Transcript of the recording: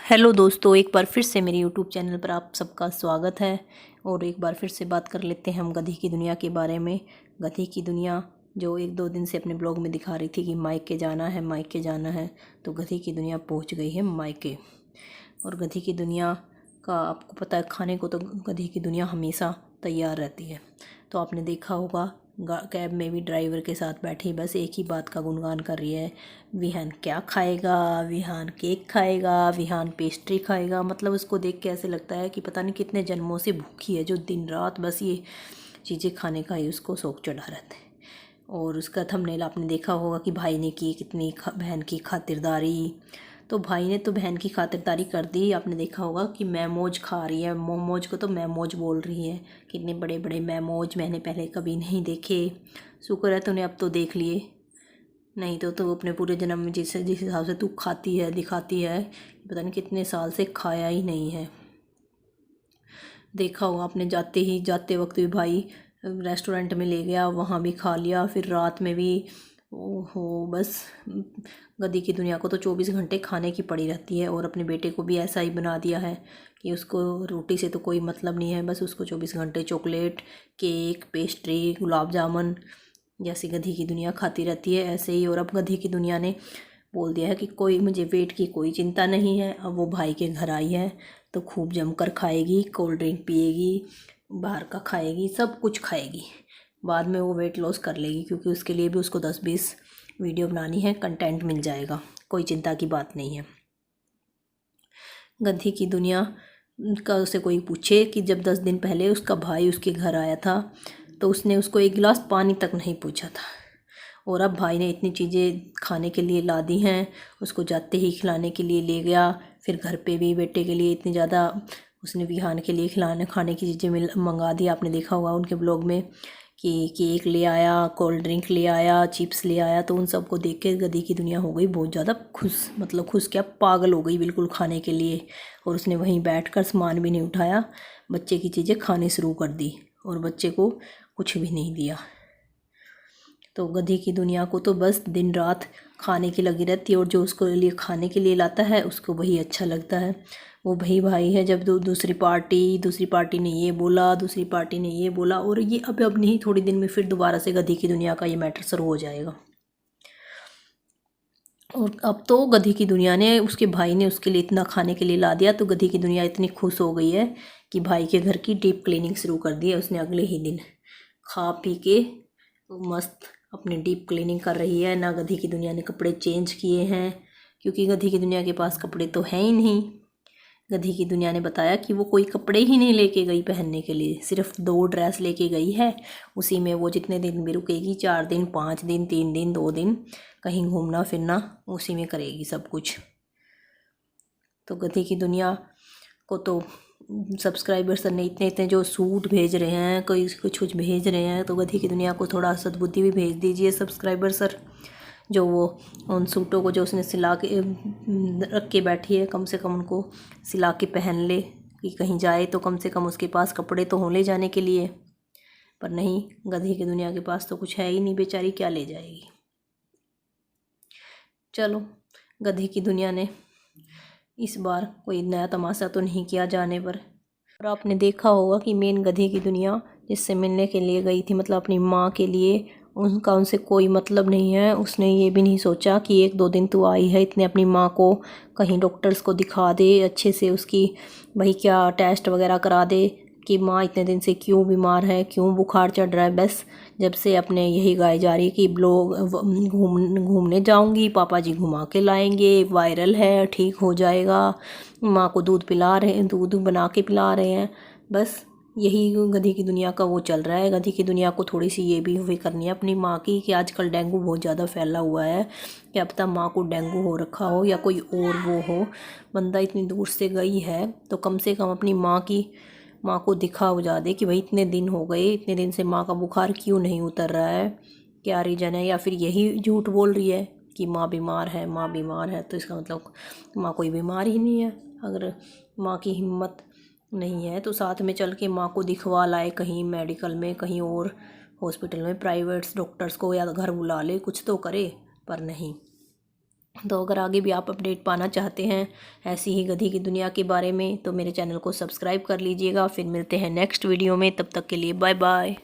Hello दोस्तों, एक बार फिर से मेरे यूट्यूब चैनल पर आप सबका स्वागत है। और एक बार फिर से बात कर लेते हैं हम गधी की दुनिया के बारे में। गधी की दुनिया जो एक दो दिन से अपने ब्लॉग में दिखा रही थी कि मायके जाना है, मायके जाना है, तो गधी की दुनिया पहुंच गई है मायके। और गधी की दुनिया का आपको पता है, खाने को तो गधी की दुनिया हमेशा तैयार रहती है। तो आपने देखा होगा कैब में भी ड्राइवर के साथ बैठी बस एक ही बात का गुणगान कर रही है, विहान क्या खाएगा, विहान केक खाएगा, विहान पेस्ट्री खाएगा। मतलब उसको देख के ऐसे लगता है कि पता नहीं कितने जन्मों से भूखी है, जो दिन रात बस ये चीज़ें खाने का ही उसको शौक चढ़ा रहता है। और उसका थंबनेल आपने देखा होगा कि भाई ने की कितनी बहन की खातिरदारी। तो भाई ने तो बहन की खातिरदारी कर दी। आपने देखा होगा कि मैमोज खा रही है, मोमोज को तो मैमोज बोल रही है। कितने बड़े बड़े मैमोज मैंने पहले कभी नहीं देखे। शुक्र है तूने अब तो देख लिए, नहीं तो तू अपने पूरे जन्म में जिस हिसाब से तू खाती है दिखाती है, पता नहीं कितने साल से खाया ही नहीं है। देखा होगा आपने, जाते वक्त भी भाई रेस्टोरेंट में ले गया, वहाँ भी खा लिया, फिर रात में भी। ओहो बस गधी की दुनिया को तो 24 घंटे खाने की पड़ी रहती है। और अपने बेटे को भी ऐसा ही बना दिया है कि उसको रोटी से तो कोई मतलब नहीं है, बस उसको 24 घंटे chocolate, cake, pastry, gulab jamun, जैसे गधी की दुनिया खाती रहती है ऐसे ही। और अब गधी की दुनिया ने बोल दिया है कि कोई मुझे वेट की कोई चिंता नहीं है। अब वो भाई के घर आई है तो खूब जमकर खाएगी, कोल्ड ड्रिंक पिएगी, बाहर का खाएगी, सब कुछ खाएगी। बाद में वो वेट लॉस कर लेगी, क्योंकि उसके लिए भी उसको 10-20 वीडियो बनानी है, कंटेंट मिल जाएगा, कोई चिंता की बात नहीं है। गधी की दुनिया का उसे कोई पूछे कि जब 10 दिन पहले उसका भाई उसके घर आया था तो उसने उसको एक गिलास पानी तक नहीं पूछा था। और अब भाई ने इतनी चीज़ें खाने के लिए ला दी हैं, उसको जाते ही खिलाने के लिए ले गया। फिर घर पे भी बेटे के लिए इतनी ज़्यादा उसने विहान के लिए खिलाने खाने की चीज़ें मंगा दी। आपने देखा होगा उनके ब्लॉग में कि केक ले आया, कोल्ड ड्रिंक ले आया, चिप्स ले आया। तो उन सबको देख के गधी की दुनिया हो गई बहुत ज़्यादा खुश, मतलब खुश क्या, पागल हो गई बिल्कुल खाने के लिए। और उसने वहीं बैठकर सामान भी नहीं उठाया, बच्चे की चीज़ें खानी शुरू कर दी और बच्चे को कुछ भी नहीं दिया। तो गधी की दुनिया को तो बस दिन रात खाने की लगी रहती है, और जो उसको लिए खाने के लिए लाता है उसको वही अच्छा लगता है। वो वही भाई है जब दूसरी पार्टी ने ये बोला, दूसरी पार्टी ने ये बोला, और ये अब नहीं, थोड़ी दिन में फिर दोबारा से गधी की दुनिया का ये मैटर शुरू हो जाएगा। और अब तो गधी की दुनिया ने, उसके भाई ने उसके लिए इतना खाने के लिए ला दिया, तो गधी की दुनिया इतनी खुश हो गई है कि भाई के घर की डीप क्लीनिंग शुरू कर दी है उसने। अगले ही दिन खा पी के मस्त अपनी डीप क्लीनिंग कर रही है। ना गधी की दुनिया ने कपड़े चेंज किए हैं, क्योंकि गधी की दुनिया के पास कपड़े तो हैं ही नहीं। गधी की दुनिया ने बताया कि वो कोई कपड़े ही नहीं लेके गई पहनने के लिए, सिर्फ 2 ड्रेस लेके गई है। उसी में वो जितने दिन भी रुकेगी, 4 दिन, 5 दिन, 3 दिन, 2 दिन, कहीं घूमना फिरना उसी में करेगी सब कुछ। तो गधी की दुनिया को तो सब्सक्राइबर्स ने इतने इतने जो सूट भेज रहे हैं, कोई कुछ कुछ भेज रहे हैं, तो गधी की दुनिया को थोड़ा सद्बुद्धि भी भेज दीजिए सब्सक्राइबर सर। जो वो उन सूटों को जो उसने सिला के रख के बैठी है, कम से कम उनको सिला के पहन ले, कि कहीं जाए तो कम से कम उसके पास कपड़े तो हों ले जाने के लिए। पर नहीं, गधी की दुनिया के पास तो कुछ है ही नहीं, बेचारी क्या ले जाएगी। चलो, गधी की दुनिया ने इस बार कोई नया तमाशा तो नहीं किया जाने पर। और आपने देखा होगा कि मेन गधी की दुनिया जिससे मिलने के लिए गई थी, मतलब अपनी माँ के लिए, उनका उनसे कोई मतलब नहीं है। उसने ये भी नहीं सोचा कि 1-2 दिन तू आई है, इतने अपनी माँ को कहीं डॉक्टर्स को दिखा दे अच्छे से, उसकी भाई क्या टेस्ट वगैरह करा दे कि माँ इतने दिन से क्यों बीमार है, क्यों बुखार चढ़ रहा है। बस जब से अपने यही गाई जा रही है कि ब्लॉग घूमने जाऊंगी, पापा जी घुमा के लाएंगे, वायरल है, ठीक हो जाएगा, माँ को दूध पिला रहे हैं, दूध बना के पिला रहे हैं। बस यही गधी की दुनिया का वो चल रहा है। गधी की दुनिया को थोड़ी सी ये भी हुई करनी है अपनी माँ की, कि आजकल डेंगू बहुत ज़्यादा फैला हुआ है, कि अब तक माँ को डेंगू हो रखा हो या कोई और वो हो, बंदा इतनी दूर से गई है तो कम से कम अपनी माँ को दिखा उजा दे कि भाई इतने दिन हो गए, इतने दिन से माँ का बुखार क्यों नहीं उतर रहा है, क्या रीज़न है। या फिर यही झूठ बोल रही है कि माँ बीमार है, माँ बीमार है, तो इसका मतलब माँ कोई बीमार ही नहीं है। अगर माँ की हिम्मत नहीं है तो साथ में चल के माँ को दिखवा लाए, कहीं मेडिकल में, कहीं और हॉस्पिटल में, प्राइवेट्स डॉक्टर्स को, या घर बुला ले, कुछ तो करे। पर नहीं, तो अगर आगे भी आप अपडेट पाना चाहते हैं ऐसी ही गधी की दुनिया के बारे में तो मेरे चैनल को सब्सक्राइब कर लीजिएगा। फिर मिलते हैं नेक्स्ट वीडियो में, तब तक के लिए बाय बाय।